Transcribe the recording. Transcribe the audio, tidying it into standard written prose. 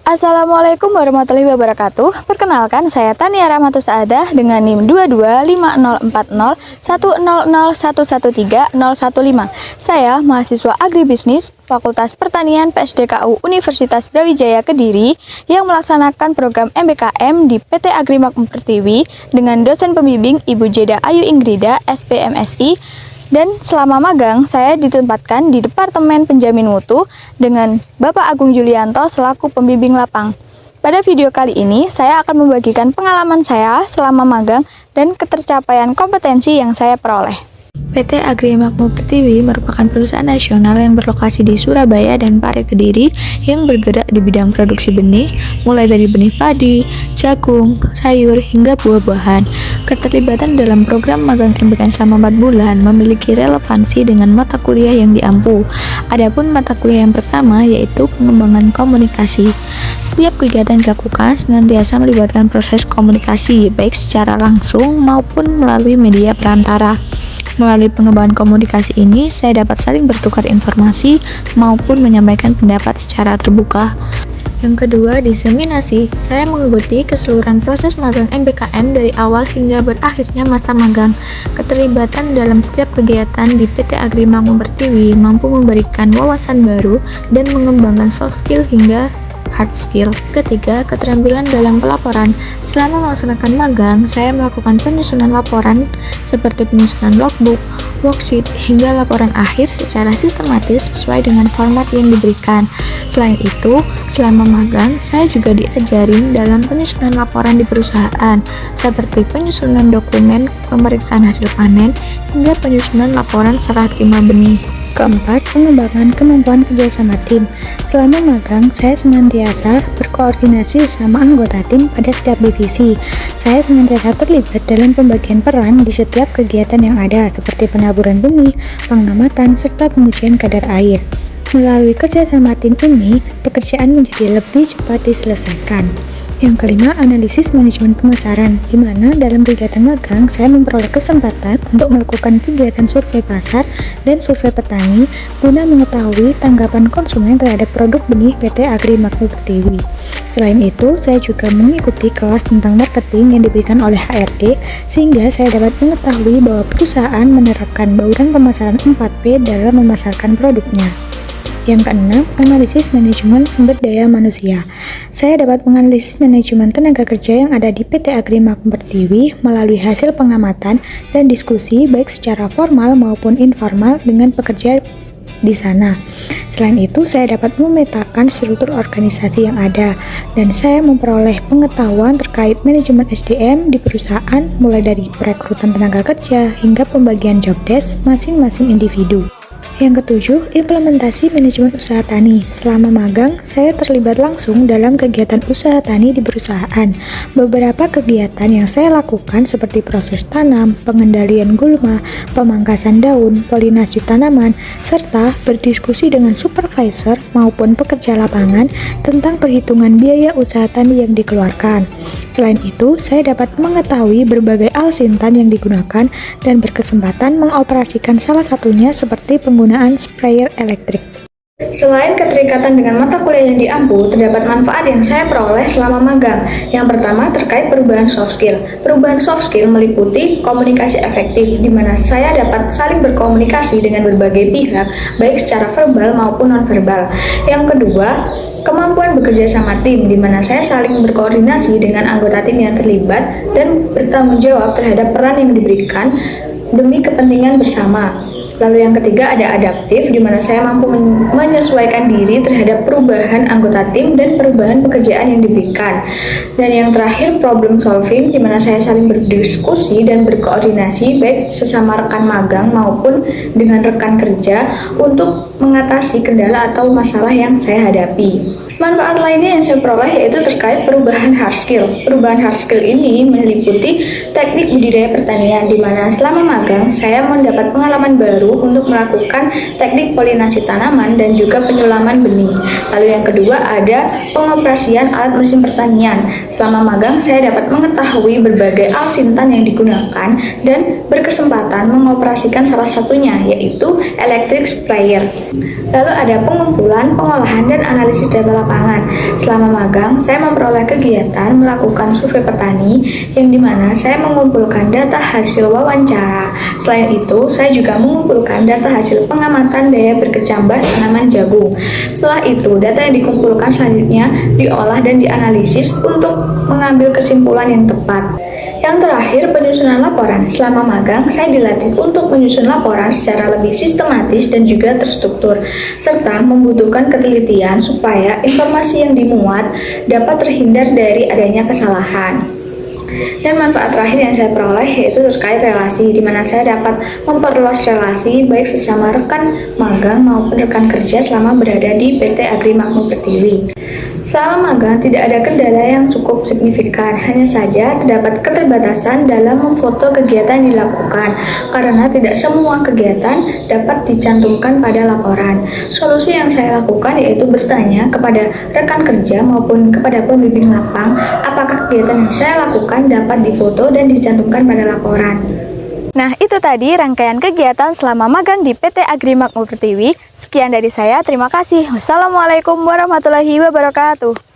Assalamualaikum warahmatullahi wabarakatuh. Perkenalkan, saya Tania Rahmatus Saadah dengan NIM 225040100113015. Saya mahasiswa agribisnis Fakultas Pertanian PSDKU Universitas Brawijaya Kediri yang melaksanakan program MBKM di PT Agrimakmur Pertiwi dengan dosen pembimbing Ibu Jeda Ayu Inggrida, SPMSI. Dan selama magang, saya ditempatkan di Departemen Penjamin Mutu dengan Bapak Agung Yulianto selaku pembimbing lapang. Pada video kali ini, saya akan membagikan pengalaman saya selama magang dan ketercapaian kompetensi yang saya peroleh. PT Agrimakmur Pertiwi merupakan perusahaan nasional yang berlokasi di Surabaya dan Pare Kediri yang bergerak di bidang produksi benih, mulai dari benih padi, jagung, sayur, hingga buah-buahan. Keterlibatan dalam program magang MBKM selama 4 bulan memiliki relevansi dengan mata kuliah yang diampu. Adapun mata kuliah yang pertama yaitu pengembangan komunikasi. Setiap kegiatan dilakukan senantiasa melibatkan proses komunikasi, baik secara langsung maupun melalui media perantara. Melalui pengembangan komunikasi ini, saya dapat saling bertukar informasi maupun menyampaikan pendapat secara terbuka. Yang kedua, diseminasi. Saya mengikuti keseluruhan proses magang MBKM dari awal hingga berakhirnya masa magang. Keterlibatan dalam setiap kegiatan di PT Agrimakmur Pertiwi mampu memberikan wawasan baru dan mengembangkan soft skill hingga hard skill. Ketiga, keterampilan dalam pelaporan. Selama melaksanakan magang, saya melakukan penyusunan laporan seperti penyusunan logbook, worksheet, hingga laporan akhir secara sistematis sesuai dengan format yang diberikan. Selain itu, selama magang, saya juga diajarin dalam penyusunan laporan di perusahaan, seperti penyusunan dokumen pemeriksaan hasil panen, hingga penyusunan laporan serah terima benih. Keempat, pengembangan kemampuan kerjasama tim. Selama magang, saya senantiasa berkoordinasi sama anggota tim pada setiap divisi. Saya senantiasa terlibat dalam pembagian peran di setiap kegiatan yang ada, seperti penaburan benih, pengamatan, serta pengujian kadar air. Melalui kerjasama tim ini, pekerjaan menjadi lebih cepat diselesaikan. Yang kelima, analisis manajemen pemasaran, di mana dalam kegiatan magang saya memperoleh kesempatan untuk melakukan kegiatan survei pasar dan survei petani guna mengetahui tanggapan konsumen terhadap produk benih PT Agrimakmur Pertiwi. Selain itu, saya juga mengikuti kelas tentang marketing yang diberikan oleh HRD sehingga saya dapat mengetahui bahwa perusahaan menerapkan bauran pemasaran 4P dalam memasarkan produknya. Yang keenam, analisis manajemen sumber daya manusia. Saya dapat menganalisis manajemen tenaga kerja yang ada di PT Agrimakmur Pertiwi melalui hasil pengamatan dan diskusi baik secara formal maupun informal dengan pekerja di sana. Selain itu, saya dapat memetakan struktur organisasi yang ada dan saya memperoleh pengetahuan terkait manajemen SDM di perusahaan mulai dari perekrutan tenaga kerja hingga pembagian job desk masing-masing individu. Yang ketujuh, implementasi manajemen usaha tani. Selama magang, saya terlibat langsung dalam kegiatan usaha tani di perusahaan. Beberapa kegiatan yang saya lakukan seperti proses tanam, pengendalian gulma, pemangkasan daun, polinasi tanaman, serta berdiskusi dengan supervisor maupun pekerja lapangan tentang perhitungan biaya usaha tani yang dikeluarkan. Selain itu, saya dapat mengetahui berbagai alsintan yang digunakan dan berkesempatan mengoperasikan salah satunya seperti penggunaan sprayer elektrik. Selain keterikatan dengan mata kuliah yang diampu, terdapat manfaat yang saya peroleh selama magang. Yang pertama terkait perubahan soft skill. Perubahan soft skill meliputi komunikasi efektif, di mana saya dapat saling berkomunikasi dengan berbagai pihak, baik secara verbal maupun nonverbal. Yang kedua, kemampuan bekerja sama tim, di mana saya saling berkoordinasi dengan anggota tim yang terlibat dan bertanggung jawab terhadap peran yang diberikan demi kepentingan bersama. Lalu yang ketiga ada adaptif, di mana saya mampu menyesuaikan diri terhadap perubahan anggota tim dan perubahan pekerjaan yang diberikan. Dan yang terakhir problem solving, di mana saya saling berdiskusi dan berkoordinasi baik sesama rekan magang maupun dengan rekan kerja untuk mengatasi kendala atau masalah yang saya hadapi. Manfaat lainnya yang saya peroleh yaitu terkait perubahan hard skill. Perubahan hard skill ini meliputi teknik budidaya pertanian, di mana selama magang saya mendapat pengalaman baru untuk melakukan teknik polinasi tanaman dan juga penyulaman benih. Lalu yang kedua ada pengoperasian alat mesin pertanian. Selama magang saya dapat mengetahui berbagai alsintan yang digunakan dan berkesempatan mengoperasikan salah satunya yaitu electric sprayer. Lalu ada pengumpulan, pengolahan, dan analisis data lapangan. Selama magang, saya memperoleh kegiatan melakukan survei petani yang dimana saya mengumpulkan data hasil wawancara. Selain itu, saya juga mengumpulkan data hasil pengamatan daya berkecambah tanaman jagung. Setelah itu, data yang dikumpulkan selanjutnya diolah dan dianalisis untuk mengambil kesimpulan yang tepat. Yang terakhir, penyusunan laporan. Selama magang, saya dilatih untuk menyusun laporan secara lebih sistematis dan juga terstruktur, serta membutuhkan ketelitian supaya informasi yang dimuat dapat terhindar dari adanya kesalahan. Dan manfaat terakhir yang saya peroleh yaitu terkait relasi, di mana saya dapat memperluas relasi baik sesama rekan magang maupun rekan kerja selama berada di PT Agri Makmur Pertiwi. Selama magang tidak ada kendala yang cukup signifikan, hanya saja terdapat keterbatasan dalam memfoto kegiatan yang dilakukan karena tidak semua kegiatan dapat dicantumkan pada laporan. Solusi yang saya lakukan yaitu bertanya kepada rekan kerja maupun kepada pembimbing lapang apakah kegiatan yang saya lakukan dapat difoto dan dicantumkan pada laporan. Nah, itu tadi rangkaian kegiatan selama magang di PT Agri Makmur Pertiwi. Sekian dari saya, terima kasih. Wassalamualaikum warahmatullahi wabarakatuh.